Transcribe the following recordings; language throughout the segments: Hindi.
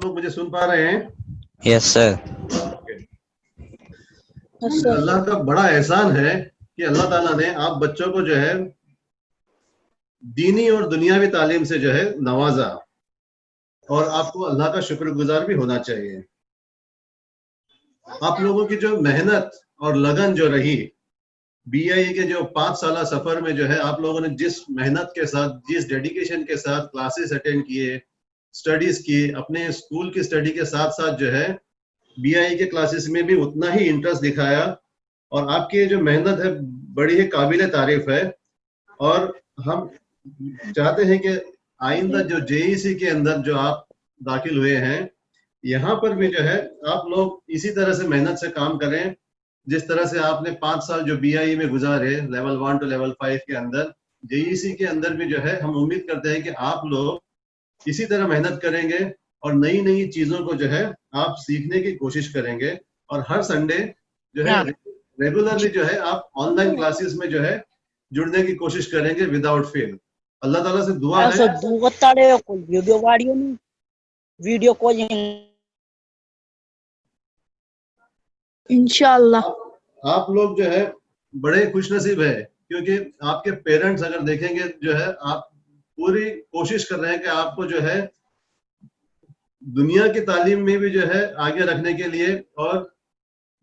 लोग मुझे सुन पा रहे हैं? Yes sir. अल्लाह का बड़ा एहसान है कि अल्लाह ताला ने आप बच्चों को जो है दीनी और दुनियावी तालीम से जो है नवाजा, और आपको अल्लाह का शुक्रगुजार भी होना चाहिए। आप लोगों की जो मेहनत और लगन जो रही BIE के जो 5 साल सफर में, जो है आप लोगों ने जिस मेहनत के साथ, जिस डेडिकेशन के साथ क्लासेस अटेंड किए, स्टडीज की, अपने स्कूल की स्टडी के साथ साथ जो है BIE के क्लासेस में भी उतना ही इंटरेस्ट दिखाया, और आपकी जो मेहनत है बड़ी ही काबिल तारीफ है। और हम चाहते हैं कि आइंदा जो JEC के अंदर जो आप दाखिल हुए हैं, यहाँ पर भी जो है आप लोग इसी तरह से मेहनत से काम करें, जिस तरह से आपने 5 साल जो BIE में गुजारे लेवल 1 to लेवल 5 के अंदर, JEC के अंदर भी जो है हम उम्मीद करते हैं कि आप लोग इसी तरह मेहनत करेंगे और नई नई चीजों को जो है आप सीखने की कोशिश करेंगे, और हर संडे जो है रेगुलरली जो है आप ऑनलाइन क्लासेस में जो है जुड़ने की कोशिश करेंगे विदाउट फेल। अल्लाह ताला से दुआ है। वीडियो कॉल इंशाअल्लाह। आप लोग जो है बड़े खुशनसीब है, क्योंकि आपके पेरेंट्स अगर देखेंगे जो है आप पूरी कोशिश कर रहे हैं कि आपको जो है दुनिया की तालीम में भी जो है आगे रखने के लिए और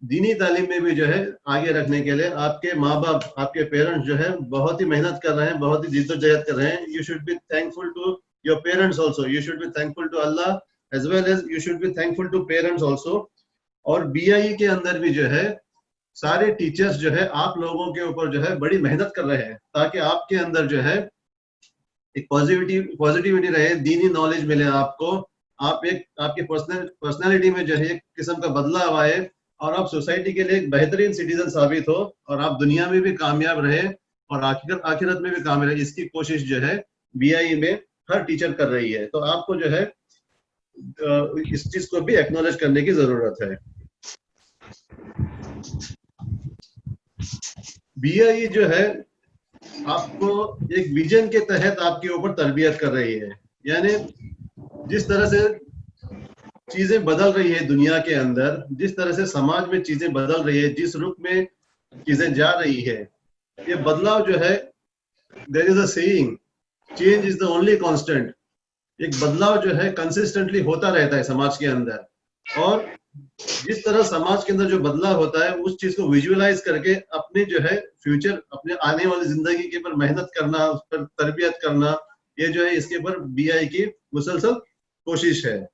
दीनी तालीम में भी जो है आगे रखने के लिए आपके माँ बाप, आपके पेरेंट्स जो है बहुत ही मेहनत कर रहे हैं, बहुत ही जिद्दोजहद कर रहे हैं। You should be thankful to your parents also, you should be thankful to Allah as well as you should be thankful to parents also. और BIE के अंदर भी जो है सारे टीचर्स जो है आप लोगों के ऊपर जो है बड़ी मेहनत कर रहे हैं, ताकि आपके अंदर जो है एक पॉजिटिविटी रहे, दीनी नॉलेज मिले आपको, आप एक आपकी पर्सनैलिटी में जो है एक किस्म का बदलाव आए, और आप सोसाइटी के लिए एक बेहतरीन सिटीजन साबित हो, और आप दुनिया में भी कामयाब रहे और आखिरत में भी कामयाब रहे। इसकी कोशिश जो है BIE में हर टीचर कर रही है, तो आपको जो है इस चीज को भी एक्नॉलेज करने की जरूरत है। BIE जो है आपको एक विजन के तहत आपके ऊपर तरबियत कर रही है, यानी जिस तरह से चीजें बदल रही है दुनिया के अंदर, जिस तरह से समाज में चीजें बदल रही है, जिस रुख में चीजें जा रही है, ये बदलाव जो है, there is a saying, change is the only constant. एक बदलाव जो है कंसिस्टेंटली होता रहता है समाज के अंदर, और जिस तरह समाज के अंदर जो बदलाव होता है उस चीज को विजुअलाइज करके अपने जो है फ्यूचर, अपने आने वाली जिंदगी के ऊपर मेहनत करना, उस पर तरबियत करना, ये जो है इसके ऊपर BIE की मुसलसल कोशिश है।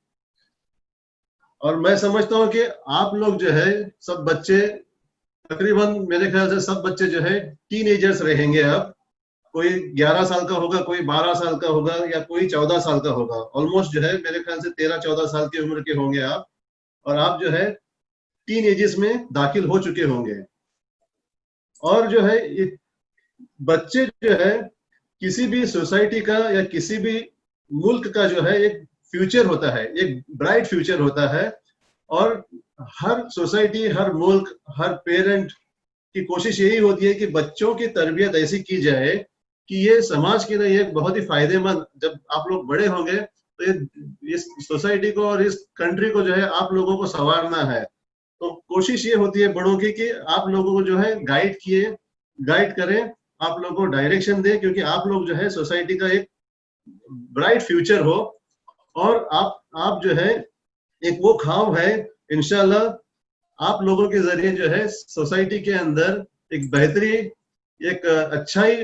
और मैं समझता हूँ कि आप लोग जो है सब बच्चे, तकरीबन मेरे ख्याल से सब बच्चे जो है टीनेजर्स रहेंगे। अब कोई 11 साल का होगा, कोई 12 साल का होगा, या कोई 14 साल का होगा। ऑलमोस्ट जो है मेरे ख्याल से 13-14 साल की उम्र के होंगे आप, और आप जो है टीन एजेस में दाखिल हो चुके होंगे। और जो है ये बच्चे जो है किसी भी सोसाइटी का या किसी भी मुल्क का जो है एक फ्यूचर होता है, एक ब्राइट फ्यूचर होता है, और हर सोसाइटी, हर मुल्क, हर पेरेंट की कोशिश यही होती है कि बच्चों की तरबियत ऐसी की जाए कि ये समाज के लिए एक बहुत ही फायदेमंद, जब आप लोग बड़े होंगे तो इस सोसाइटी को और इस कंट्री को जो है आप लोगों को संवारना है। तो कोशिश ये होती है बड़ों की कि आप लोगों को जो है गाइड करें, आप लोगों को डायरेक्शन दें, क्योंकि आप लोग जो है सोसाइटी का एक ब्राइट फ्यूचर हो, और आप जो है एक वो खाब है, इंशाल्लाह आप लोगों के जरिए जो है सोसाइटी के अंदर एक बेहतरी, एक अच्छाई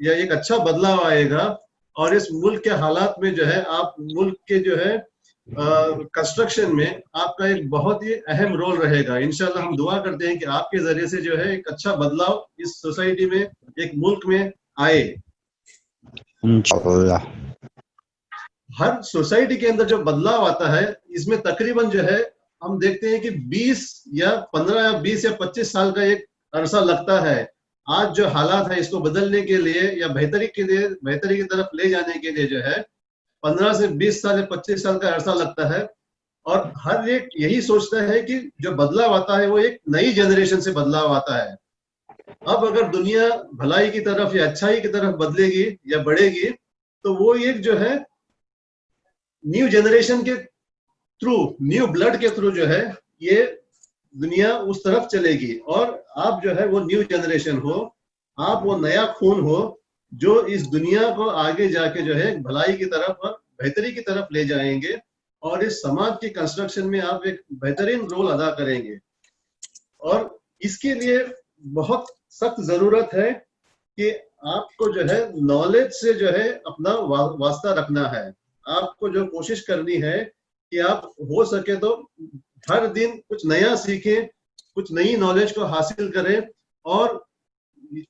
या एक अच्छा बदलाव आएगा, और इस मुल्क के हालात में जो है आप मुल्क के जो है कंस्ट्रक्शन में आपका एक बहुत ही अहम रोल रहेगा। इंशाल्लाह हम दुआ करते हैं कि आपके जरिए से जो है एक अच्छा बदलाव इस सोसाइटी में, एक मुल्क में आए। इंशाल्लाह। हर सोसाइटी के अंदर जो बदलाव आता है, इसमें तकरीबन जो है हम देखते हैं कि 20 या 15 या 20 या 25 साल का एक अरसा लगता है। आज जो हालात है इसको बदलने के लिए या बेहतरी की तरफ ले जाने के लिए जो है 15 से 20 साल या 25 साल का अरसा लगता है। और हर एक यही सोचता है कि जो बदलाव आता है वो एक नई जनरेशन से बदलाव आता है। अब अगर दुनिया भलाई की तरफ या अच्छाई की तरफ बदलेगी या बढ़ेगी, तो वो एक जो है न्यू जनरेशन के थ्रू, न्यू ब्लड के थ्रू जो है ये दुनिया उस तरफ चलेगी। और आप जो है वो न्यू जनरेशन हो, आप वो नया खून हो जो इस दुनिया को आगे जाके जो है भलाई की तरफ और बेहतरी की तरफ ले जाएंगे, और इस समाज की कंस्ट्रक्शन में आप एक बेहतरीन रोल अदा करेंगे। और इसके लिए बहुत सख्त जरूरत है कि आपको जो है नॉलेज से जो है अपना वास्ता रखना है। आपको जो कोशिश करनी है कि आप हो सके तो हर दिन कुछ नया सीखें, कुछ नई नॉलेज को हासिल करें, और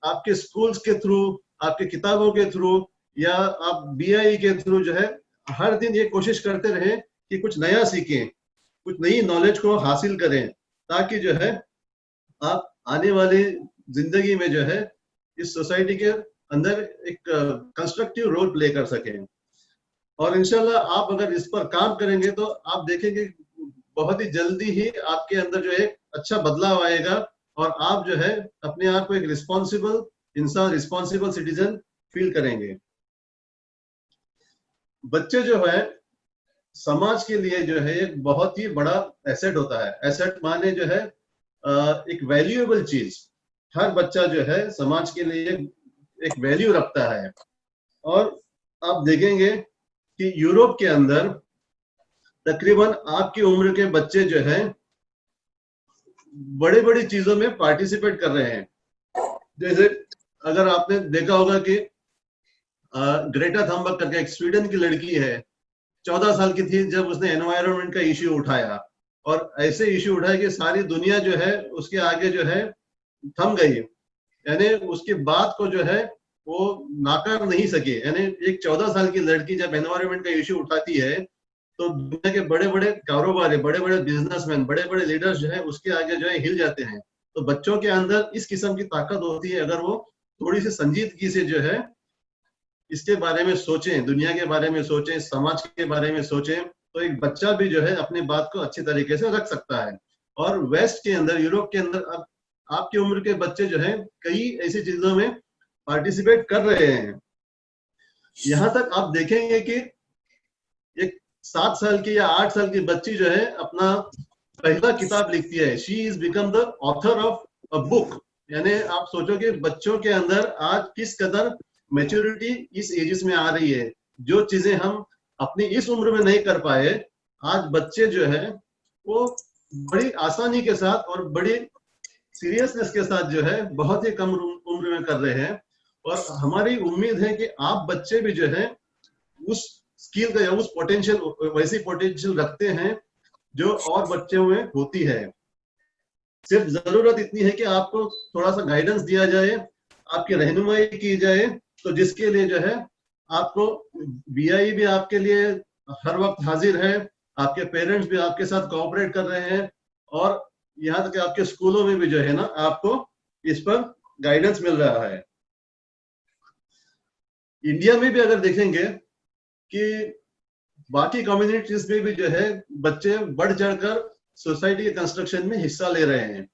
आपके स्कूल्स के थ्रू, आपके किताबों के थ्रू, या आप बीआई के थ्रू जो है हर दिन ये कोशिश करते रहें कि कुछ नया सीखें, कुछ नई नॉलेज को हासिल करें, ताकि जो है आप आने वाली जिंदगी में जो है इस सोसाइटी के अंदर एक कंस्ट्रक्टिव रोल प्ले कर सकें। और इंशाल्लाह आप अगर इस पर काम करेंगे तो आप देखेंगे बहुत ही जल्दी ही आपके अंदर जो है अच्छा बदलाव आएगा, और आप जो है अपने आप को एक रिस्पॉन्सिबल इंसान, रिस्पॉन्सिबल सिटीजन फील करेंगे। बच्चे जो है समाज के लिए जो है एक बहुत ही बड़ा एसेट होता है। एसेट माने जो है एक वैल्यूएबल चीज। हर बच्चा जो है समाज के लिए एक वैल्यू रखता है। और आप देखेंगे कि यूरोप के अंदर तकरीबन आपकी उम्र के बच्चे जो हैं बड़ी बड़ी चीजों में पार्टिसिपेट कर रहे हैं। जैसे अगर आपने देखा होगा कि ग्रेटा थंबर्ग करके एक स्वीडन की लड़की है, 14 साल की थी जब उसने एनवायरनमेंट का इश्यू उठाया, और ऐसे इश्यू उठाया कि सारी दुनिया जो है उसके आगे जो है थम गई। यानी उसकी बात को जो है वो नाकार नहीं सके। यानी एक 14 साल की लड़की जब एनवायरनमेंट का इश्यू उठाती है तो दुनिया के बड़े बड़े कारोबारी, बड़े बड़े बिजनेसमैन, बड़े बड़े लीडर्स जो है उसके आगे जो है हिल जाते हैं। तो बच्चों के अंदर इस किस्म की ताकत होती है। अगर वो थोड़ी सी संजीदगी से जो है इसके बारे में सोचें, दुनिया के बारे में सोचें, समाज के बारे में सोचें, तो एक बच्चा भी जो है अपनी बात को अच्छी तरीके से रख सकता है। और वेस्ट के अंदर, यूरोप के अंदर अब आपकी उम्र के बच्चे जो हैं कई ऐसी चीजों में पार्टिसिपेट कर रहे हैं। यहां तक आप देखेंगे कि एक 7 साल की या 8 साल की बच्ची जो है अपना पहला किताब लिखती है। She is become the author of a book. यानी आप सोचो कि बच्चों के अंदर आज किस कदर मैच्योरिटी इस एजेस में आ रही है। जो चीजें हम अपनी इस उम्र में नहीं कर पाए, आज बच्चे जो है वो बड़ी आसानी के साथ और बड़ी सीरियसनेस के साथ जो है बहुत ही कम उम्र में कर रहे हैं। और हमारी उम्मीद है कि आप बच्चे भी जो है उस स्किल का या उस पोटेंशियल, वैसी पोटेंशियल रखते हैं जो और बच्चों में होती है। सिर्फ जरूरत इतनी है कि आपको थोड़ा सा गाइडेंस दिया जाए, आपकी रहनुमाई की जाए, तो जिसके लिए जो है आपको बीआई भी आपके लिए हर वक्त हाजिर है, आपके पेरेंट्स भी आपके साथ कोऑपरेट कर रहे हैं, और यहाँ तक कि आपके स्कूलों में भी जो है ना आपको इस पर गाइडेंस मिल रहा है। इंडिया में भी अगर देखेंगे कि बाकी कम्युनिटीज में भी जो है बच्चे बढ़ चढ़कर सोसाइटी के कंस्ट्रक्शन में हिस्सा ले रहे हैं।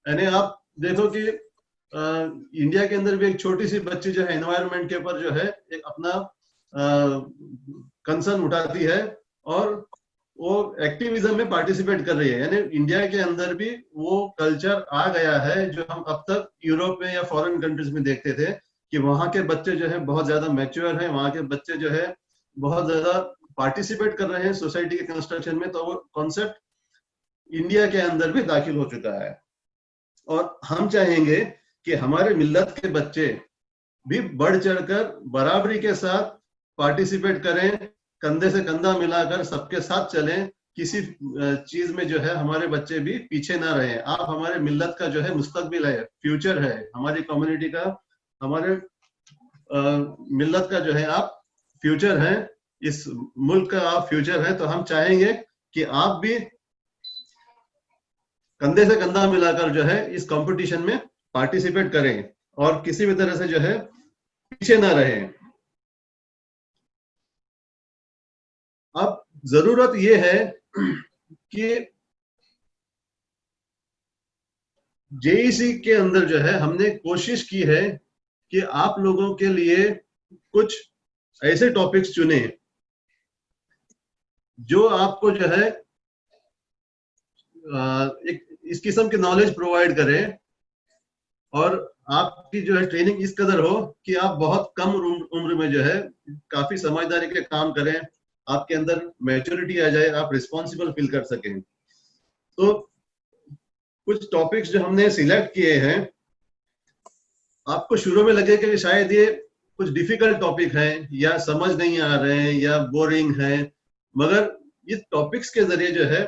यानी आप देखो कि इंडिया के अंदर भी एक छोटी सी बच्ची जो है एनवायरनमेंट के ऊपर जो है एक अपना कंसर्न उठाती है, और वो एक्टिविज्म में पार्टिसिपेट कर रही है। यानी इंडिया के अंदर भी वो कल्चर आ गया है जो हम अब तक यूरोप में या फॉरेन कंट्रीज में देखते थे, कि वहां के बच्चे जो है बहुत ज्यादा मैच्योर हैं, वहां के बच्चे जो है बहुत ज्यादा पार्टिसिपेट कर रहे हैं सोसाइटी के कंस्ट्रक्शन में। तो वो कॉन्सेप्ट इंडिया के अंदर भी दाखिल हो चुका है। और हम चाहेंगे कि हमारे मिल्लत के बच्चे भी बढ़ चढ़कर बराबरी के साथ पार्टिसिपेट करें, कंधे से कंधा मिलाकर सबके साथ चलें। किसी चीज में जो है हमारे बच्चे भी पीछे ना रहे। आप हमारे मिल्लत का जो है मुस्तकबिल है, फ्यूचर है, हमारी कम्युनिटी का, हमारे मिल्लत का जो है आप फ्यूचर है, इस मुल्क का आप फ्यूचर है। तो हम चाहेंगे कि आप भी कंधे से कंधा मिलाकर जो है इस कंपटीशन में पार्टिसिपेट करें, और किसी भी तरह से जो है पीछे ना रहे। अब जरूरत ये है कि जेईसी के अंदर जो है हमने कोशिश की है कि आप लोगों के लिए कुछ ऐसे टॉपिक्स चुने जो आपको जो है एक इस किस्म की नॉलेज प्रोवाइड करे और आपकी जो है ट्रेनिंग इस कदर हो कि आप बहुत कम उम्र में जो है काफी समझदारी के काम करें, आपके अंदर मैच्योरिटी आ जाए, आप रिस्पॉन्सिबल फील कर सकें। तो कुछ टॉपिक्स जो हमने सिलेक्ट किए हैं, आपको शुरू में लगे कि शायद ये कुछ डिफिकल्ट टॉपिक हैं या समझ नहीं आ रहे हैं या बोरिंग है, मगर ये टॉपिक्स के जरिए जो है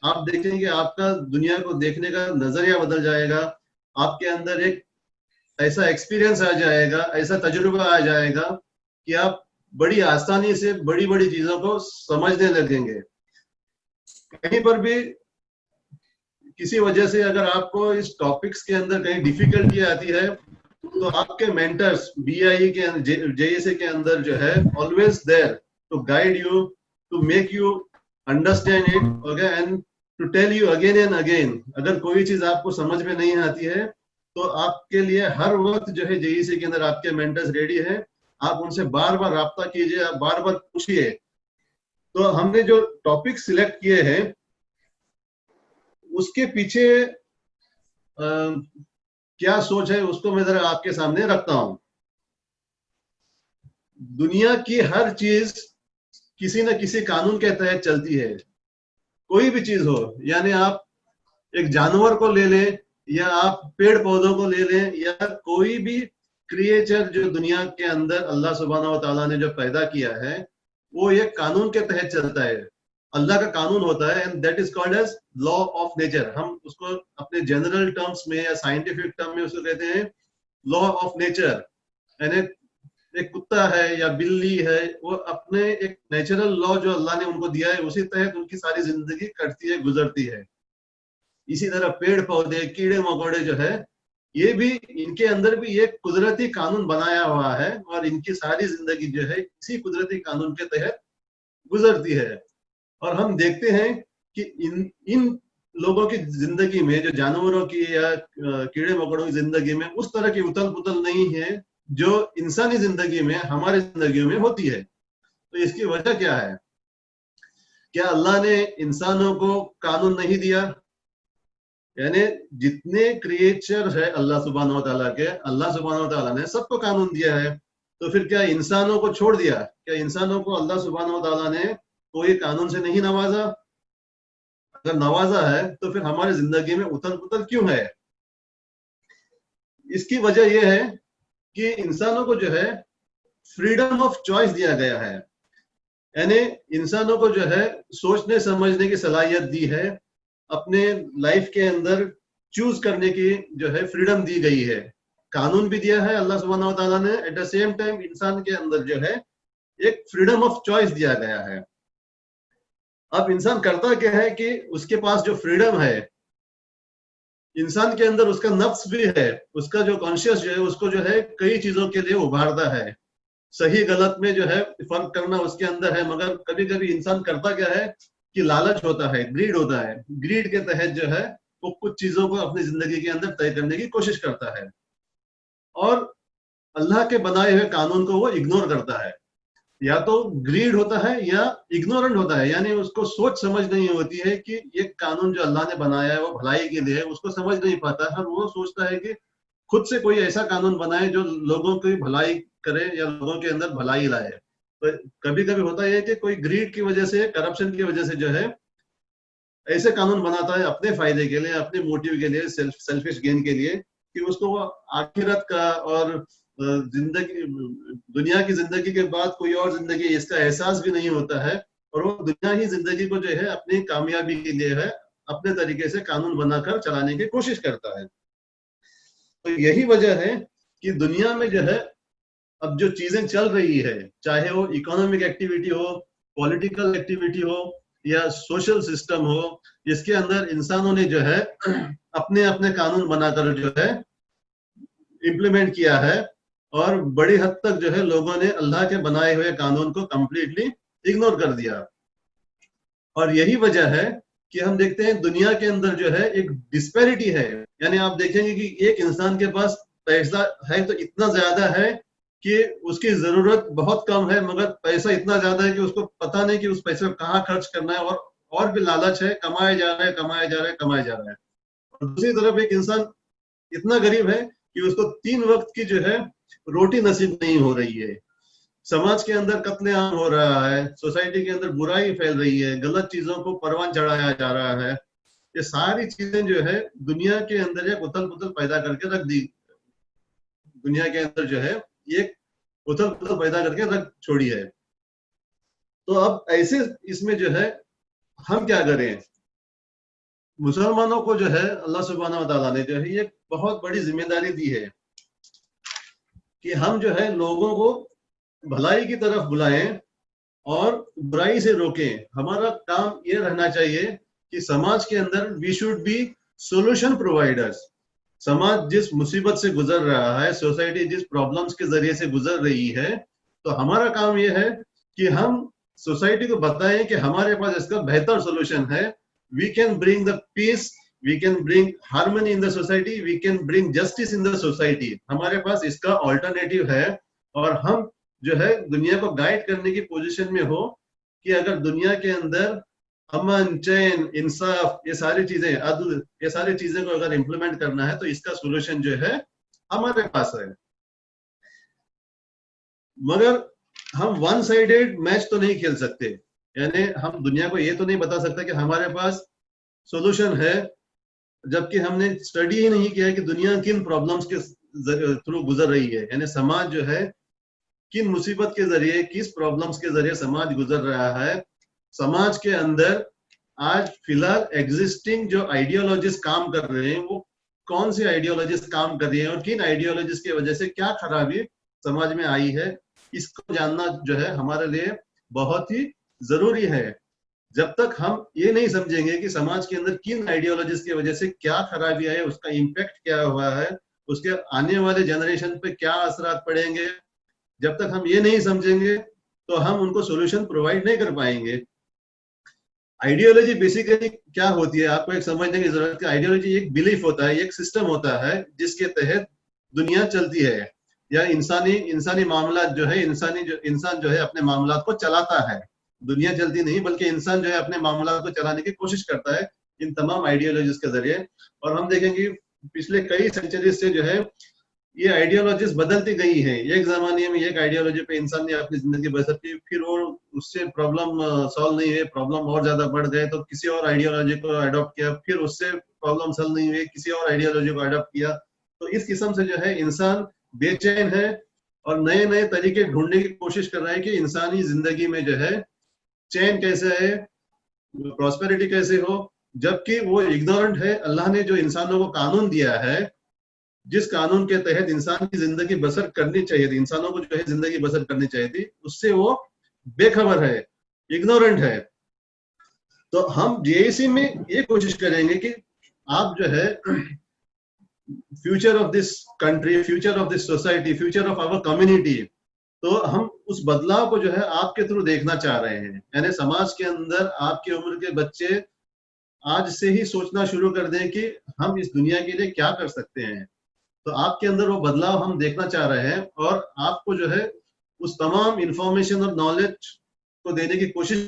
आप देखेंगे कि आपका दुनिया को देखने का नजरिया बदल जाएगा, आपके अंदर एक ऐसा एक्सपीरियंस आ जाएगा, ऐसा तजुर्बा आ जाएगा कि आप बड़ी आसानी से बड़ी बड़ी चीजों को समझने लगेंगे। कहीं पर भी किसी वजह से अगर आपको इस टॉपिक्स के अंदर कहीं डिफिकल्टी आती है तो आपके मेंटर्स बीआई के जेएसए के अंदर जो है always there to guide you, to make you understand it, okay, and to tell you again and again. अगर कोई चीज आपको समझ में नहीं आती है तो आपके लिए हर वक्त जो है जेईसी के अंदर आपके मेंटर्स रेडी है, आप उनसे बार बार राब्ता कीजिए, आप बार बार पूछिए। तो हमने जो टॉपिक सिलेक्ट किए हैं उसके पीछे क्या सोच है उसको मैं जरा आपके सामने रखता हूं। दुनिया की हर चीज किसी न किसी कानून के तहत चलती है, कोई भी चीज हो, यानी आप एक जानवर को ले लें या आप पेड़ पौधों को ले लें या कोई भी क्रिएचर जो दुनिया के अंदर अल्लाह सुब्हानहू व तआला ने जो पैदा किया है वो एक कानून के तहत चलता है, अल्लाह का कानून होता है, and that is called as law of nature. हम उसको अपने जनरल टर्म्स में या साइंटिफिक टर्म में उसको कहते हैं लॉ ऑफ नेचर। यानी एक कुत्ता है या बिल्ली है, वो अपने एक नेचुरल लॉ जो अल्लाह ने उनको दिया है उसी तहत उनकी सारी जिंदगी कटती है, गुजरती है। इसी तरह पेड़ पौधे कीड़े मकोड़े जो है ये भी, इनके अंदर भी एक कुदरती कानून बनाया हुआ है और इनकी सारी जिंदगी जो है इसी कुदरती कानून के तहत गुजरती है। और हम देखते हैं कि इन लोगों की जिंदगी में, जो जानवरों की या कीड़े मकोड़ों की जिंदगी में उस तरह की उथल पुथल नहीं है जो इंसानी जिंदगी में, हमारी जिंदगी में होती है। तो इसकी वजह क्या है? क्या अल्लाह ने इंसानों को कानून नहीं दिया? यानी जितने क्रिएचर है अल्लाह सुब्हानहू व तआला के, अल्लाह सुब्हानहू व तआला ने सबको कानून दिया है। तो फिर क्या इंसानों को छोड़ दिया? क्या इंसानों को अल्लाह सुब्हानहू व तआला ने कोई कानून से नहीं नवाजा? अगर नवाजा है तो फिर हमारी जिंदगी में उथल पुथल क्यों है? इसकी वजह यह है कि इंसानों को जो है फ्रीडम ऑफ चॉइस दिया गया है, यानी इंसानों को जो है सोचने समझने की सलाहियत दी है, अपने लाइफ के अंदर चूज करने की जो है फ्रीडम दी गई है। कानून भी दिया है अल्लाह सुब्हानहू व तआला ने, एट द सेम टाइम इंसान के अंदर जो है एक फ्रीडम ऑफ चॉइस दिया गया है। अब इंसान करता क्या है कि उसके पास जो फ्रीडम है, इंसान के अंदर उसका नफ्स भी है, उसका जो कॉन्शियस जो है उसको जो है कई चीजों के लिए उभारता है, सही गलत में जो है फर्क करना उसके अंदर है। मगर कभी कभी इंसान करता क्या है कि लालच होता है, ग्रीड होता है, ग्रीड के तहत जो है वो कुछ चीजों को अपनी जिंदगी के अंदर तय करने की कोशिश करता है और अल्लाह के बनाए हुए कानून को वो इग्नोर करता है। या तो ग्रीड होता है या इग्नोरेंट होता है, यानी उसको सोच समझ नहीं होती है कि ये कानून जो अल्लाह ने बनाया है वो भलाई के लिए है, उसको समझ नहीं पाता है। वो सोचता है कि खुद से कोई ऐसा कानून बनाए जो लोगों की भलाई करे या लोगों के अंदर भलाई लाए। तो कभी कभी होता है कि कोई ग्रीड की वजह से, करप्शन की वजह से जो है ऐसे कानून बनाता है अपने फायदे के लिए, अपने मोटिव के लिए, सेल्फिश गेन के लिए, कि उसको वो आखिरत का और जिंदगी, दुनिया की जिंदगी के बाद कोई और जिंदगी इसका एहसास भी नहीं होता है और वो दुनिया ही जिंदगी को जो है अपनी कामयाबी के लिए है अपने तरीके से कानून बनाकर चलाने की कोशिश करता है। तो यही वजह है कि दुनिया में जो है अब जो चीजें चल रही है, चाहे वो इकोनॉमिक एक्टिविटी हो, पॉलिटिकल एक्टिविटी हो या सोशल सिस्टम हो, जिसके अंदर इंसानों ने जो है अपने अपने कानून बनाकर जो है इम्प्लीमेंट किया है और बड़ी हद तक जो है लोगों ने अल्लाह के बनाए हुए कानून को कंप्लीटली इग्नोर कर दिया। और यही वजह है कि हम देखते हैं दुनिया के अंदर जो है एक डिस्पैरिटी है, यानी आप देखेंगे कि एक इंसान के पास पैसा है तो इतना ज्यादा है कि उसकी जरूरत बहुत कम है मगर पैसा इतना ज्यादा है कि उसको पता नहीं कि उस पैसे को कहाँ खर्च करना है, और भी लालच है, कमाया जा रहा है, कमाया जा रहा है, कमाया जा रहा है। और दूसरी तरफ एक इंसान इतना गरीब है कि उसको 3 वक्त की जो है रोटी नसीब नहीं हो रही है। समाज के अंदर कत्लेआम हो रहा है, सोसाइटी के अंदर बुराई फैल रही है, गलत चीजों को परवान चढ़ाया जा रहा है। ये सारी चीजें जो है दुनिया के अंदर एक उथल पुथल पैदा करके रख दी, दुनिया के अंदर जो है ये उथल पुथल पैदा करके रख छोड़ी है। तो अब ऐसे इसमें जो है हम क्या करें? मुसलमानों को जो है अल्लाह सुब्हानहू व तआला ने जो है ये बहुत बड़ी जिम्मेदारी दी है कि हम जो है लोगों को भलाई की तरफ बुलाएं और बुराई से रोकें। हमारा काम ये रहना चाहिए कि समाज के अंदर we should be solution providers. समाज जिस मुसीबत से गुजर रहा है, सोसाइटी जिस प्रॉब्लम्स के जरिए से गुजर रही है, तो हमारा काम यह है कि हम सोसाइटी को बताएं कि हमारे पास इसका बेहतर सॉल्यूशन है। We can bring the peace, we can bring harmony in the society, we can bring justice in the society. हमारे पास इसका ऑल्टरनेटिव है और हम जो है दुनिया को गाइड करने की पोजीशन में हो कि अगर दुनिया के अंदर अमन, चैन, इंसाफ, ये सारी चीजें, अदल, ये सारी चीजें को अगर इम्प्लीमेंट करना है तो इसका सोल्यूशन जो है हमारे पास है। मगर हम वन साइडेड मैच तो नहीं खेल सकते, यानी हम दुनिया को ये तो नहीं बता सकते कि हमारे पास सोल्यूशन है, जबकि हमने स्टडी ही नहीं किया कि दुनिया किन प्रॉब्लम्स के थ्रू गुजर रही है। यानी समाज जो है किन मुसीबत के जरिए, किस प्रॉब्लम्स के जरिए समाज गुजर रहा है। समाज के अंदर आज फिलहाल एग्जिस्टिंग जो आइडियोलॉजीज काम कर रहे हैं वो कौन सी आइडियोलॉजीज काम कर रही है और किन आइडियोलॉजीज की वजह से क्या खराबी समाज में आई है, इसको जानना जो है हमारे लिए बहुत ही जरूरी है। जब तक हम ये नहीं समझेंगे कि समाज के अंदर किन आइडियोलॉजीज की वजह से क्या खराबी आई है, उसका इम्पैक्ट क्या हुआ है, उसके आने वाले जनरेशन पे क्या असरात पड़ेंगे, जब तक हम ये नहीं समझेंगे तो हम उनको सॉल्यूशन प्रोवाइड नहीं कर पाएंगे। आइडियोलॉजी बेसिकली क्या होती है आपको एक समझने की जरूरत है। आइडियोलॉजी एक बिलीफ होता है, एक सिस्टम होता है जिसके तहत दुनिया चलती है, या इंसानी मामला जो है, इंसान जो है अपने मामला को चलाता है। दुनिया चलती नहीं बल्कि इंसान जो है अपने मामला को चलाने की कोशिश करता है इन तमाम आइडियोलॉजीज के जरिए। और हम देखेंगे पिछले कई सेंचुरी से जो है ये आइडियोलॉजीज बदलती गई है। एक जमाने में एक आइडियोलॉजी पे इंसान ने अपनी जिंदगी बसर की, फिर वो उससे प्रॉब्लम सॉल्व नहीं हुई, प्रॉब्लम और ज्यादा बढ़ गए तो किसी और आइडियोलॉजी को अडॉप्ट किया, फिर उससे प्रॉब्लम सॉल्व नहीं हुई, किसी और आइडियोलॉजी को अडॉप्ट किया। तो इस किस्म से जो है इंसान बेचैन है और नए नए तरीके ढूंढने की कोशिश कर रहा है कि इंसानी जिंदगी में जो है चैन कैसे है, प्रॉस्पेरिटी कैसे हो, जबकि वो इग्नोरेंट है। अल्लाह ने जो इंसानों को कानून दिया है, जिस कानून के तहत इंसान की जिंदगी बसर करनी चाहिए थी, इंसानों को जो है जिंदगी बसर करनी चाहिए थी, उससे वो बेखबर है, इग्नोरेंट है। तो हम जेएसी में ये कोशिश करेंगे कि आप जो है future of this country, future of this society, future of our community, तो हम उस बदलाव को जो है आपके थ्रू देखना चाह रहे हैं। यानी समाज के अंदर आपकी उम्र के बच्चे आज से ही सोचना शुरू कर दें कि हम इस दुनिया के लिए क्या कर सकते हैं। तो आपके अंदर वो बदलाव हम देखना चाह रहे हैं और आपको जो है उस तमाम इंफॉर्मेशन और नॉलेज को देने की कोशिश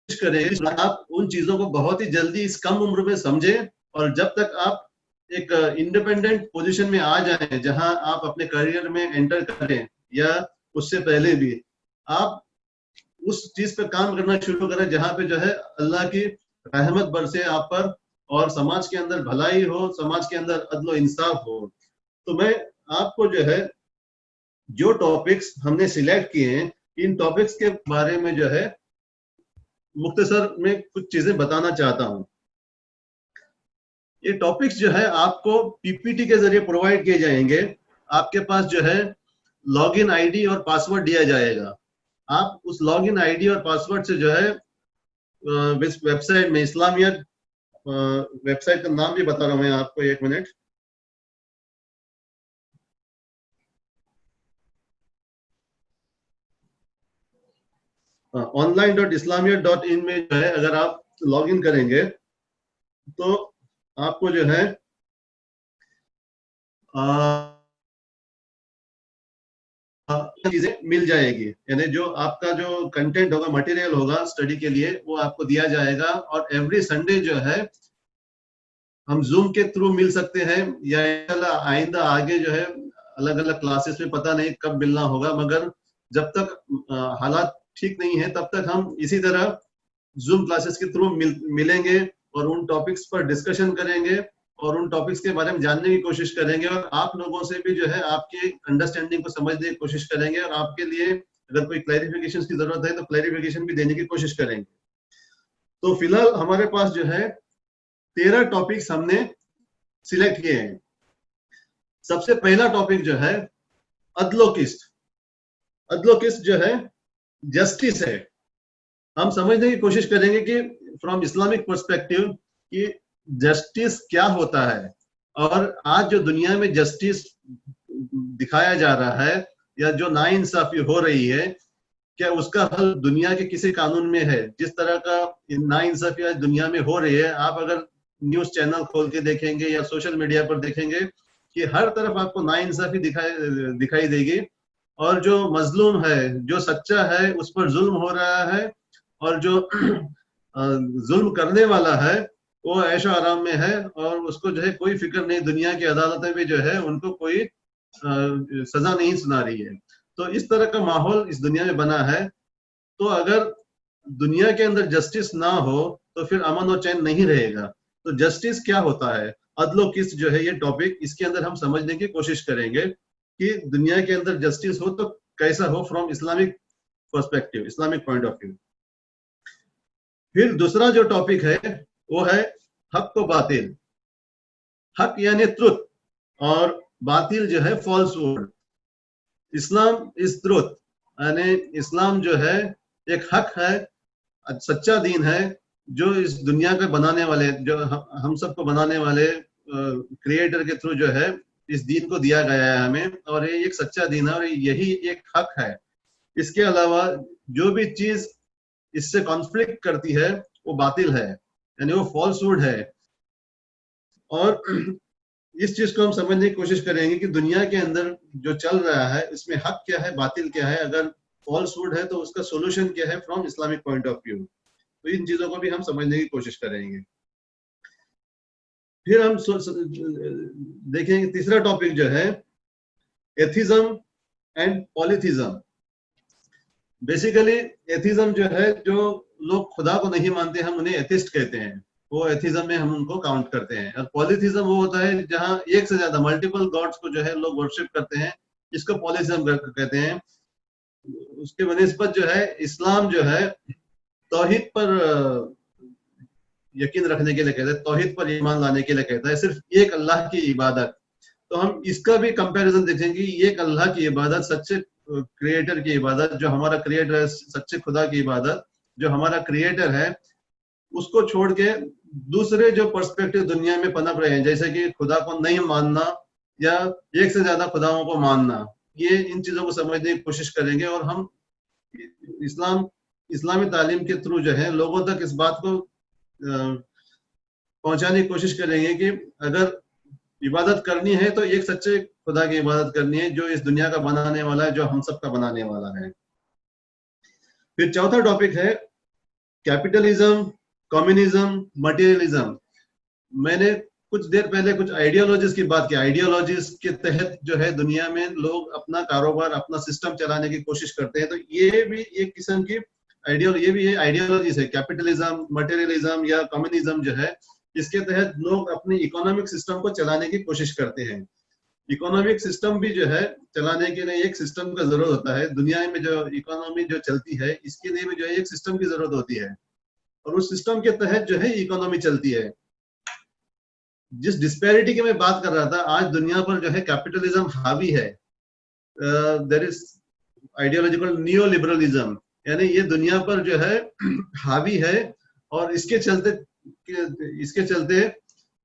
करें। आप उन चीजों को बहुत ही जल्दी इस कम उम्र में समझें और जब तक आप एक इंडिपेंडेंट पोजीशन में आ जाएं, जहां आप अपने करियर में एंटर करें या उससे पहले भी आप उस चीज पे काम करना शुरू करें जहां पे जो है अल्लाह की रहमत बरसे आप पर और समाज के अंदर भलाई हो, समाज के अंदर अदल इंसाफ हो। तो मैं आपको जो है जो टॉपिक्स हमने सिलेक्ट किए हैं, इन टॉपिक्स के बारे में जो है मुख्तसर में कुछ चीजें बताना चाहता हूं। ये टॉपिक्स जो है आपको पीपीटी के जरिए प्रोवाइड किए जाएंगे। आपके पास जो है लॉगिन आईडी और पासवर्ड दिया जाएगा। आप उस लॉगिन आईडी और पासवर्ड से जो है वेबसाइट में, इस्लामिया वेबसाइट का नाम भी बता रहा हूं मैं आपको, एक मिनट। online.islamiyat.in में जो है अगर आप लॉग इन करेंगे तो आपको जो है चीजें मिल जाएगी, यानी जो आपका जो कंटेंट होगा, मटेरियल होगा स्टडी के लिए, वो आपको दिया जाएगा। और एवरी संडे जो है हम जूम के थ्रू मिल सकते हैं, या आइंदा आगे जो है अलग अलग क्लासेस में, पता नहीं कब मिलना होगा, मगर जब तक हालात ठीक नहीं है तब तक हम इसी तरह जूम क्लासेस के थ्रू मिलेंगे और उन टॉपिक्स पर डिस्कशन करेंगे और उन टॉपिक्स के बारे में जानने की कोशिश करेंगे, और आप लोगों से भी जो है आपके अंडरस्टैंडिंग को समझने की कोशिश करेंगे, और आपके लिए अगर कोई क्लैरिफिकेशन की जरूरत है तो क्लैरिफिकेशन भी देने की कोशिश करेंगे। तो फिलहाल हमारे पास जो है 13 टॉपिक्स हमने सिलेक्ट किए हैं। सबसे पहला टॉपिक जो है अदलोकिस्ट। अदलोकिस्ट जो है जस्टिस है। हम समझने की कोशिश करेंगे कि फ्रॉम इस्लामिक पर्सपेक्टिव कि जस्टिस क्या होता है, और आज जो दुनिया में जस्टिस दिखाया जा रहा है या जो नाइंसाफी हो रही है, क्या उसका हल दुनिया के किसी कानून में है? जिस तरह का नाइंसाफी आज दुनिया में हो रही है, आप अगर न्यूज चैनल खोल के देखेंगे या सोशल मीडिया पर देखेंगे कि हर तरफ आपको नाइंसाफी दिखाई देगी, और जो मजलूम है, जो सच्चा है, उस पर जुल्म हो रहा है, और जो जुल्म करने वाला है वो ऐशो आराम में है, और उसको जो है कोई फिक्र नहीं, दुनिया की अदालतें भी जो है उनको कोई सजा नहीं सुना रही है। तो इस तरह का माहौल इस दुनिया में बना है। तो अगर दुनिया के अंदर जस्टिस ना हो तो फिर अमन और चैन नहीं रहेगा। तो जस्टिस क्या होता है, अदलो किस्त जो है ये टॉपिक, इसके अंदर हम समझने की कोशिश करेंगे कि दुनिया के अंदर जस्टिस हो तो कैसा हो from Islamic perspective, Islamic point of view. फिर दूसरा जो टॉपिक है वो है हक व बातिल। हक यानी ट्रुथ, और बातिल जो है फॉल्सहुड। इस्लाम इज ट्रुथ, यानी इस्लाम जो है एक हक है, सच्चा दीन है, जो इस दुनिया के बनाने वाले, जो हम सबको बनाने वाले क्रिएटर के थ्रू जो है इस दीन को दिया गया है हमें, और ये एक सच्चा दीन है और यही एक हक है। इसके अलावा जो भी चीज इससे कॉन्फ्लिक्ट करती है वो बातिल है, यानी वो फॉल्सहुड है। और इस चीज को हम समझने की कोशिश करेंगे कि दुनिया के अंदर जो चल रहा है इसमें हक क्या है, बातिल क्या है, अगर फॉल्सहुड है तो उसका सोल्यूशन क्या है from Islamic point of view. तो इन चीजों को भी हम समझने की कोशिश करेंगे। फिर हम देखेंगे तीसरा टॉपिक जो है atheism and polytheism. Basically atheism जो है, जो लोग खुदा को नहीं मानते हम उन्हें एथिस्ट कहते हैं, वो एथिज्म में हम उनको काउंट करते हैं। और पॉलिथिज्म वो होता है जहां एक से ज्यादा मल्टीपल गॉड्स को जो है लोग वर्शिप करते हैं, इसको पॉलिथिज्म कहते हैं। उसके बनिस्बत जो है इस्लाम जो है तौहीद पर यकीन रखने के लिए कहता है, तौहीद पर ईमान लाने के लिए कहता है, सिर्फ एक अल्लाह की इबादत। तो हम इसका भी कंपैरिजन देखेंगे, एक अल्लाह की इबादत, सच्चे क्रिएटर की इबादत, जो हमारा क्रिएटर है, सच्चे खुदा की इबादत, जो हमारा क्रिएटर है, उसको छोड़ के दूसरे जो पर्सपेक्टिव दुनिया में पनप रहे हैं, जैसे कि खुदा को नहीं मानना या एक से ज्यादा खुदाओं को मानना, ये इन चीजों को समझने की कोशिश करेंगे। और हम इस्लामी तालीम के थ्रू जो है लोगों तक इस बात को पहुंचाने की कोशिश करेंगे कि अगर इबादत करनी है तो एक सच्चे खुदा की इबादत करनी है, जो इस दुनिया का बनाने वाला है, जो हम सबका बनाने वाला है। फिर चौथा टॉपिक है कैपिटलिज्म, कम्युनिज्म, मटेरियलिज्म। मैंने कुछ देर पहले कुछ आइडियोलॉजीज की बात की। आइडियोलॉजीज के तहत जो है दुनिया में लोग अपना कारोबार, अपना सिस्टम चलाने की कोशिश करते हैं। तो ये भी एक किस्म की ये भी आइडियोलॉजीज है, कैपिटलिज्म, मटेरियलिज्म या कम्युनिज्म जो है, इसके तहत लोग अपने इकोनॉमिक सिस्टम को चलाने की कोशिश करते हैं। इकोनॉमिक सिस्टम भी जो है चलाने के लिए एक सिस्टम का जरूरत होता है। दुनिया में जो इकोनॉमी जो चलती है इसके लिए भी जो है एक सिस्टम की जरूरत होती है, और उस सिस्टम के तहत जो है इकोनॉमी चलती है। जिस डिस्पैरिटी की मैं बात कर रहा था, आज दुनिया पर जो है कैपिटलिज्म हावी है। There is ideological neo liberalism, यानी ये दुनिया पर जो है हावी है, और इसके चलते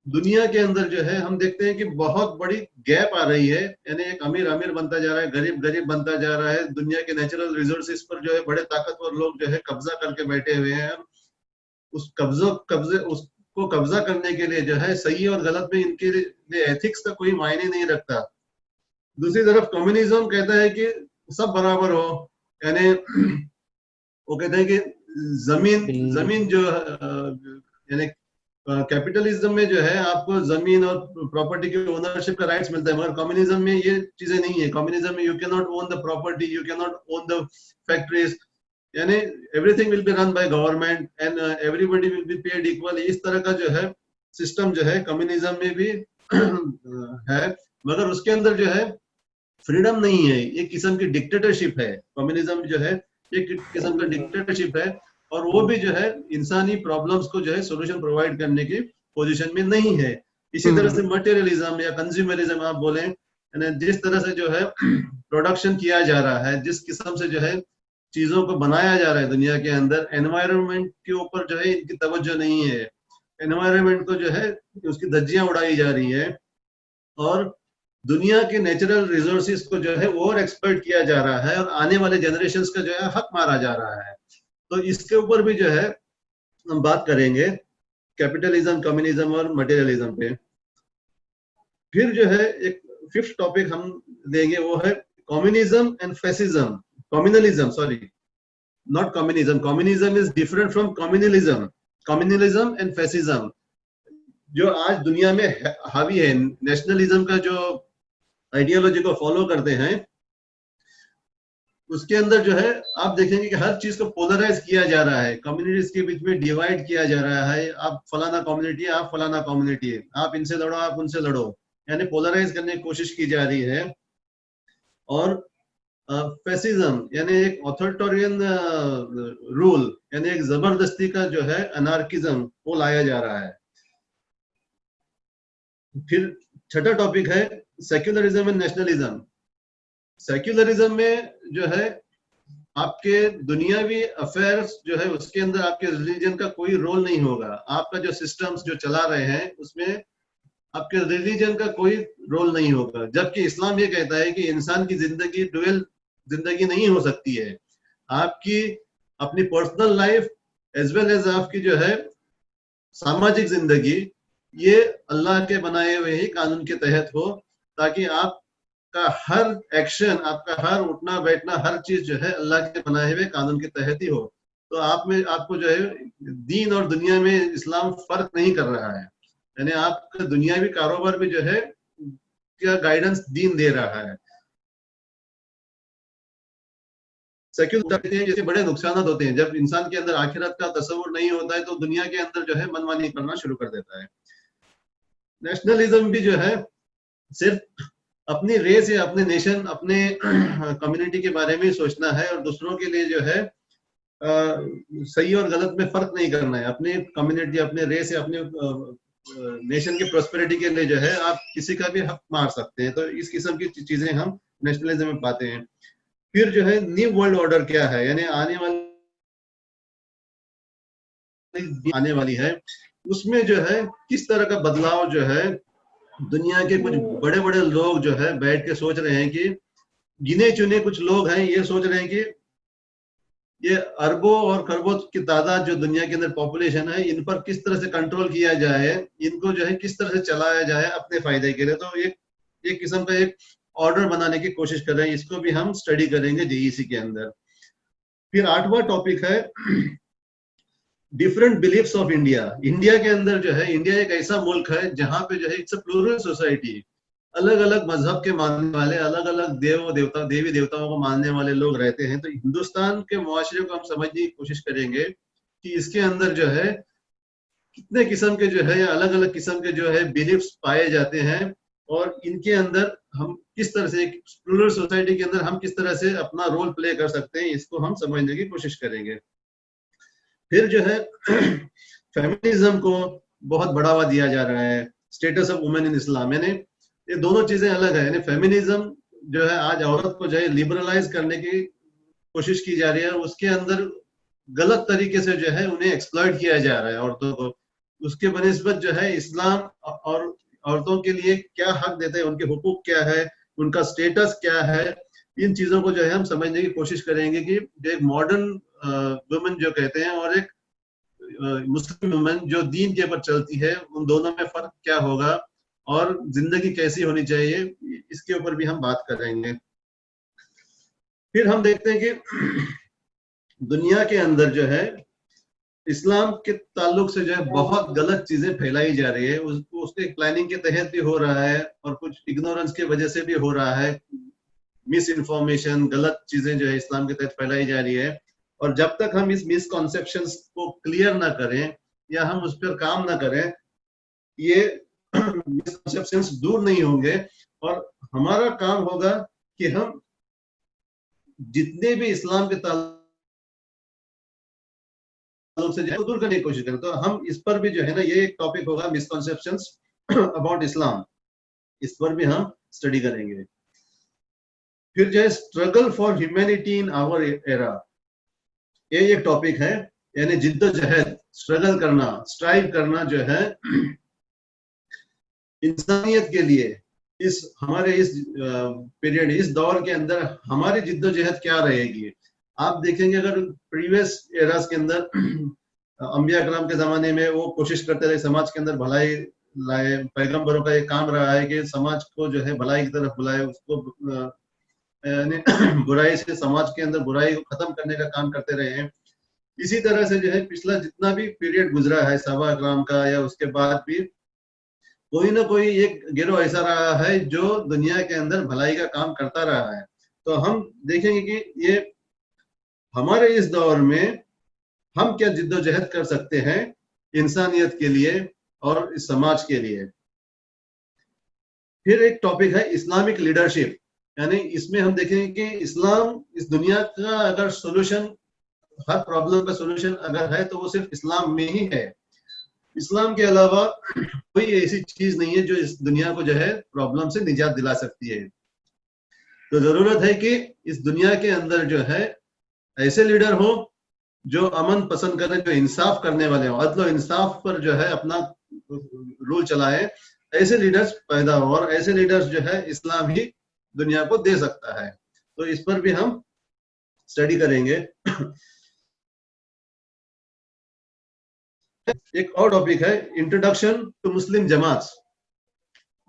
दुनिया के अंदर जो है हम देखते हैं कि बहुत बड़ी गैप आ रही है, यानी एक अमीर अमीर बनता जा रहा है, गरीब गरीब बनता जा रहा है। दुनिया के नेचुरल रिसोर्सेज पर जो है बड़े ताकतवर लोग जो है कब्जा करके बैठे हुए हैं। उसको कब्जा करने के लिए जो है सही और गलत में इनके लिए एथिक्स का कोई मायने नहीं रखता। दूसरी तरफ कम्युनिज्म कहता है कि सब बराबर हो, यानी वो कहते हैं कि जमीन जमीन जो यानी कैपिटलिज्म में जो है आपको जमीन और प्रॉपर्टी की ओनरशिप का राइट्स मिलता है, मगर कम्युनिज्म में ये चीजें नहीं है। कम्युनिज्म में you can not own the property, you can not own the factories, यानी everything will be run by government and everybody will be paid equal. इस तरह का जो है सिस्टम जो है कम्युनिज्म में भी है, मगर उसके अंदर जो है फ्रीडम नहीं है, एक किस्म की डिक्टेटरशिप है। कम्युनिज्म जो है एक किस्म का डिक्टेटरशिप है, और वो भी जो है इंसानी प्रॉब्लम्स को जो है सोल्यूशन प्रोवाइड करने की पोजीशन में नहीं है। इसी तरह से मटेरियलिज्म या कंज्यूमरिज्म आप बोले, यानी जिस तरह से जो है प्रोडक्शन किया जा रहा है, जिस किस्म से जो है चीजों को बनाया जा रहा है दुनिया के अंदर, एनवायरनमेंट के ऊपर जो है इनकी तवज्जो नहीं है। एनवायरनमेंट को जो है उसकी धज्जियां उड़ाई जा रही है, और दुनिया के नेचुरल रिसोर्सेज को जो है ओवर एक्सप्लॉइट किया जा रहा है, और आने वाले जनरेशंस का जो है हक मारा जा रहा है। तो इसके ऊपर भी जो है हम बात करेंगे, कैपिटलिज्म, कम्युनिज्म और मटेरियलिज्म पे। फिर जो है एक फिफ्थ टॉपिक हम देंगे, वो है communism and fascism. Communalism, sorry, not communism, communism is different from communalism. Communalism and fascism जो आज दुनिया में हावी है, नेशनलिज्म का जो आइडियोलॉजी को फॉलो करते हैं, उसके अंदर जो है आप देखेंगे कि हर चीज को पोलराइज किया जा रहा है, कम्युनिटीज के बीच में डिवाइड किया जा रहा है। आप फलाना कम्युनिटी है, आप फलाना कम्युनिटी है, आप इनसे लड़ो, आप उनसे लड़ो, यानी पोलराइज करने की कोशिश की जा रही है। और फैसिज्म यानी एक ऑथोरिटेरियन रूल, यानी एक जबरदस्ती का जो है अनार्किज्म, वो लाया जा रहा है। फिर छठा टॉपिक है सेक्युलरिज्म एंड नेशनलिज्म। सेक्युलरिज्म में जो है आपके दुनियावी अफेयर्स जो है उसके अंदर आपके रिलीजन का कोई रोल नहीं होगा। आपका जो सिस्टम्स जो चला रहे हैं उसमें आपके रिलीजन का कोई रोल नहीं होगा, जबकि इस्लाम ये कहता है कि इंसान की जिंदगी ड्यूअल जिंदगी नहीं हो सकती है। आपकी अपनी personal life as well as आपकी जो है सामाजिक जिंदगी, ये अल्लाह के बनाए हुए ही कानून के तहत हो, ताकि आपका हर एक्शन, आपका हर उठना बैठना, हर चीज जो है अल्लाह के बनाए हुए कानून के तहत ही हो। तो आप में आपको जो है दीन और दुनिया में इस्लाम फर्क नहीं कर रहा है, यानी आपका दुनियावी कारोबार भी जो है क्या गाइडेंस दीन दे रहा है। सेक्युलर जैसे बड़े नुकसान होते हैं, जब इंसान के अंदर आखिरत का तस्वुर नहीं होता है तो दुनिया के अंदर जो है मनमानी करना शुरू कर देता है। नेशनलिज्म भी जो है सिर्फ अपनी रेस या अपने नेशन, अपने कम्युनिटी के बारे में सोचना है, और दूसरों के लिए जो है सही और गलत में फर्क नहीं करना है। अपने कम्युनिटी, अपने रेस या अपने नेशन की प्रोस्पेरिटी के लिए जो है आप किसी का भी हक मार सकते हैं। तो इस किस्म की चीजें हम नेशनलिज्म में पाते हैं। फिर जो है न्यू वर्ल्ड ऑर्डर क्या है, यानी आने वाली है, उसमें जो है किस तरह का बदलाव जो है दुनिया के कुछ बड़े बड़े लोग जो है बैठ के सोच रहे हैं कि, गिने चुने कुछ लोग हैं ये सोच रहे हैं कि ये अरबों और खरबों की तादाद जो दुनिया के अंदर पॉपुलेशन है, इन पर किस तरह से कंट्रोल किया जाए, इनको जो है किस तरह से चलाया जाए अपने फायदे के लिए। तो एक किस्म का एक ऑर्डर बनाने की कोशिश कर रहे हैं, इसको भी हम स्टडी करेंगे जेईसी के अंदर। फिर आठवां टॉपिक है different beliefs of India. India के अंदर जो है, इंडिया एक ऐसा मुल्क है जहां पे जो है इट्स अ प्लूरल सोसाइटी, अलग अलग मजहब के मानने वाले, अलग अलग देवी देवताओं को मानने वाले लोग रहते हैं। तो हिंदुस्तान के मुआशरे को हम समझने की कोशिश करेंगे कि इसके अंदर जो है कितने किस्म के जो है अलग अलग किस्म के जो है बिलीफ्स पाए जाते हैं, और इनके अंदर हम किस तरह से एक प्लूरल सोसाइटी के अंदर हम किस तरह से अपना रोल प्ले कर सकते हैं, इसको हम समझने की कोशिश करेंगे। फिर जो है फेमिनिज्म को बहुत बढ़ावा दिया जा रहा है, स्टेटस ऑफ वुमेन इन इस्लाम, यानी ये दोनों चीजें अलग है। यानी फेमिनिज्म जो है आज औरत को जो है लिबरलाइज करने की कोशिश की जा रही है, उसके अंदर गलत तरीके से जो है उन्हें एक्सप्लॉइट किया जा रहा है औरतों को। उसके बनिस्बत जो है इस्लाम और औरतों के लिए क्या हक देते हैं, उनके हुकूक क्या है, उनका स्टेटस क्या है, इन चीजों को जो है हम समझने की कोशिश करेंगे कि एक मॉडर्न वुमेन जो कहते हैं और एक मुस्लिम वुमेन जो दीन के ऊपर चलती है, उन दोनों में फर्क क्या होगा और जिंदगी कैसी होनी चाहिए, इसके ऊपर भी हम बात करेंगे। फिर हम देखते हैं कि दुनिया के अंदर जो है इस्लाम के ताल्लुक से जो है बहुत गलत चीजें फैलाई जा रही है, उसके प्लानिंग के तहत भी हो रहा है और कुछ इग्नोरेंस की वजह से भी हो रहा है। मिस इन्फॉर्मेशन, गलत चीजें जो है इस्लाम के तहत फैलाई जा रही है, और जब तक हम इस मिसकॉन्सेप्शंस को क्लियर ना करें या हम उस पर काम ना करें, ये मिसकॉन्सेप्शंस दूर नहीं होंगे। और हमारा काम होगा कि हम जितने भी इस्लाम के ताल्लुक से जो है दूर करने की कोशिश करें। तो हम इस पर भी जो है ना, ये एक टॉपिक होगा, मिसकॉन्सेप्शंस अबाउट इस्लाम, इस पर भी हम स्टडी करेंगे। फिर जो है struggle for humanity in our era, ये एक टॉपिक है, यानी जिद्दोजहद, स्ट्रगल करना, स्ट्राइव करना जो है इंसानियत के लिए। इस हमारे इस पीरियड, इस दौर के अंदर हमारी जिद्दोजहद क्या रहेगी। आप देखेंगे अगर प्रीवियस एरास के अंदर अंबिया करम के जमाने में वो कोशिश करते रहे समाज के अंदर भलाई लाए, पैगंबरों का एक काम रहा है कि समाज को जो है भलाई की तरफ बुलाए, उसको बुराई से, समाज के अंदर बुराई को खत्म करने का काम करते रहे हैं। इसी तरह से जो है पिछला जितना भी पीरियड गुजरा है सहाबा इकराम का, या उसके बाद भी कोई ना कोई एक गिरोह ऐसा रहा है जो दुनिया के अंदर भलाई का काम करता रहा है। तो हम देखेंगे कि ये हमारे इस दौर में हम क्या जिद्दोजहद कर सकते हैं इंसानियत के लिए और इस समाज के लिए। फिर एक टॉपिक है इस्लामिक लीडरशिप, यानी इसमें हम देखेंगे कि इस्लाम इस दुनिया का अगर सोल्यूशन, हर प्रॉब्लम का सोल्यूशन अगर है तो वो सिर्फ इस्लाम में ही है। इस्लाम के अलावा कोई ऐसी चीज नहीं है जो इस दुनिया को जो है प्रॉब्लम से निजात दिला सकती है। तो जरूरत है कि इस दुनिया के अंदर जो है ऐसे लीडर हो जो अमन पसंद करें, जो इंसाफ करने वाले हो, अदल और इंसाफ पर जो है अपना रूल चलाए। ऐसे लीडर्स पैदा हो, और ऐसे लीडर्स जो है इस्लाम ही दुनिया को दे सकता है। तो इस पर भी हम स्टडी करेंगे। एक और टॉपिक है इंट्रोडक्शन टू मुस्लिम जमात।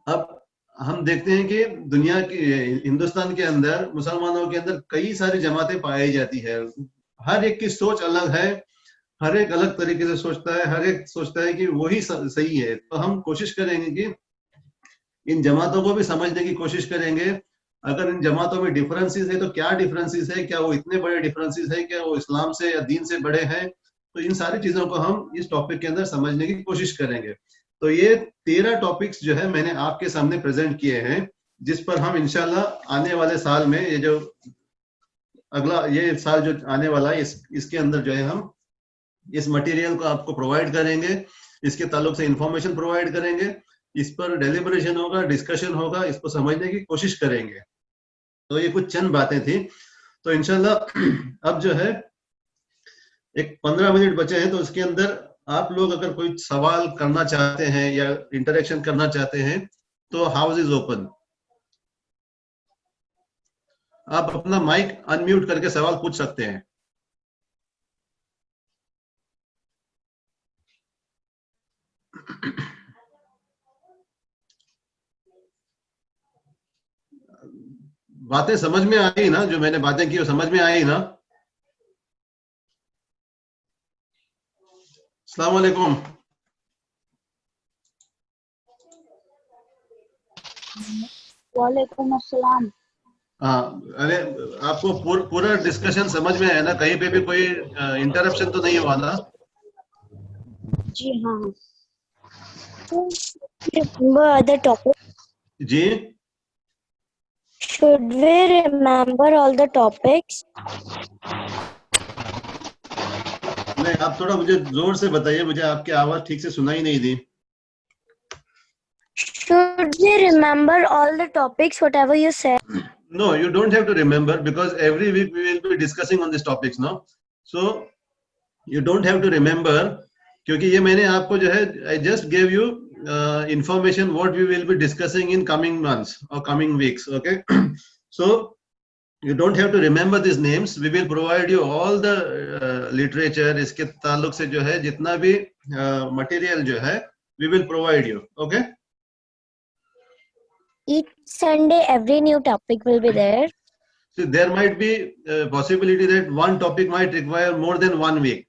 अब हम देखते हैं कि दुनिया की, हिंदुस्तान के अंदर, मुसलमानों के अंदर कई सारी जमातें पाई जाती है। हर एक की सोच अलग है, हर एक अलग तरीके से सोचता है, हर एक सोचता है कि वही सही है। तो हम कोशिश करेंगे कि इन जमातों को भी समझने की कोशिश करेंगे। अगर इन जमातों में डिफरेंसेस है तो क्या डिफरेंसेस है, क्या वो इतने बड़े डिफरेंसेस है, क्या वो इस्लाम से या दीन से बड़े हैं। तो इन सारी चीजों को हम इस टॉपिक के अंदर समझने की कोशिश करेंगे। तो ये 13 टॉपिक्स जो है मैंने आपके सामने प्रेजेंट किए हैं, जिस पर हम इंशाल्लाह आने वाले साल में, ये जो अगला ये साल जो आने वाला है, इसके अंदर जो है हम इस मटेरियल को आपको प्रोवाइड करेंगे, इसके ताल्लुक से इंफॉर्मेशन प्रोवाइड करेंगे, इस पर डेलिब्रेशन होगा, डिस्कशन होगा, इसको समझने की कोशिश करेंगे। तो ये कुछ चंद बातें थी। तो इंशाल्लाह अब जो है एक 15 मिनट बचे हैं, तो उसके अंदर आप लोग अगर कोई सवाल करना चाहते हैं या इंटरेक्शन करना चाहते हैं तो हाउस इज ओपन। आप अपना माइक अनम्यूट करके सवाल पूछ सकते हैं। बातें समझ में आई ना, जो मैंने बातें की वो समझ में आई ना? अस्सलाम वालेकुम। वालेकुम अस्सलाम। हाँ, अरे आपको पूरा डिस्कशन समझ में आया ना? कहीं पे भी कोई इंटरप्शन तो नहीं हुआ ना? जी हाँ। Remember the topic? Ji, Should we remember all the topics? नहीं, आप थोड़ा मुझे जोर से बताइए, मुझे आपकी आवाज ठीक से सुनाई नहीं दी। Should we remember all the topics, whatever you said? No, you don't have to remember, because every week we will be discussing on these topics, no? So you don't have to remember, क्योंकि ये मैंने आपको जो है, I just gave you information what we will be discussing in coming months or coming weeks, okay? So you don't have to remember these names. We will provide you all the literature, इसके ताल्लुक से जो है जितना भी material जो है, we will provide you, okay? Each Sunday, every new topic will be there. So there might be a possibility that one topic might require more than 1 week.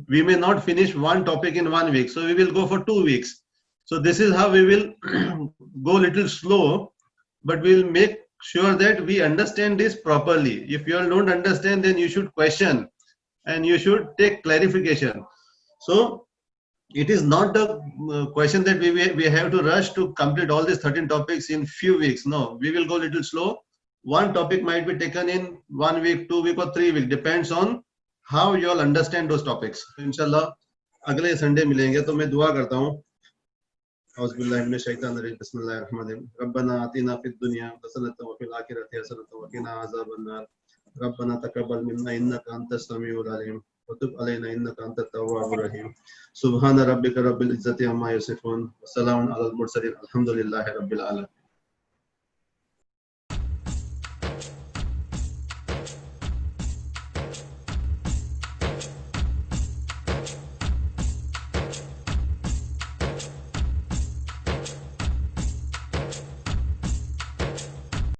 We may not finish one topic in 1 week, so we will go for 2 weeks. So this is how we will go little slow, but we will make sure that we understand this properly. If you all don't understand, then you should question and you should take clarification. So it is not a question that we have to rush to complete all these 13 topics in few weeks. No, we will go little slow. One topic might be taken in 1 week, 2 weeks or 3 weeks, depends on how you all understand those topics. इंशाल्लाह अगले संडे मिलेंगे. तो मैं दुआ करता हूँ. औज़ुबिल्लाहि मिनश शैतानिर रजीम. बिस्मिल्लाहिर रहमानिर रहीम. रब्बना आतिना फिद दुनिया हसनतन व फिल आखिरति हसनतन व क़िना अज़ाबन नार. रब्बना तक़ब्बल मिन्ना इन्नका अंतस समीउल अलीम व तुब अलैना इन्नका अंतत तव्वाबुर रहीम. सुब्हान रब्बिका रब्बिल इज़्ज़ति अम्मा यसिफून व सलामुन अलल मुरसलीन. अल्हम्दुलिल्लाहि रब्बिल आलमीन.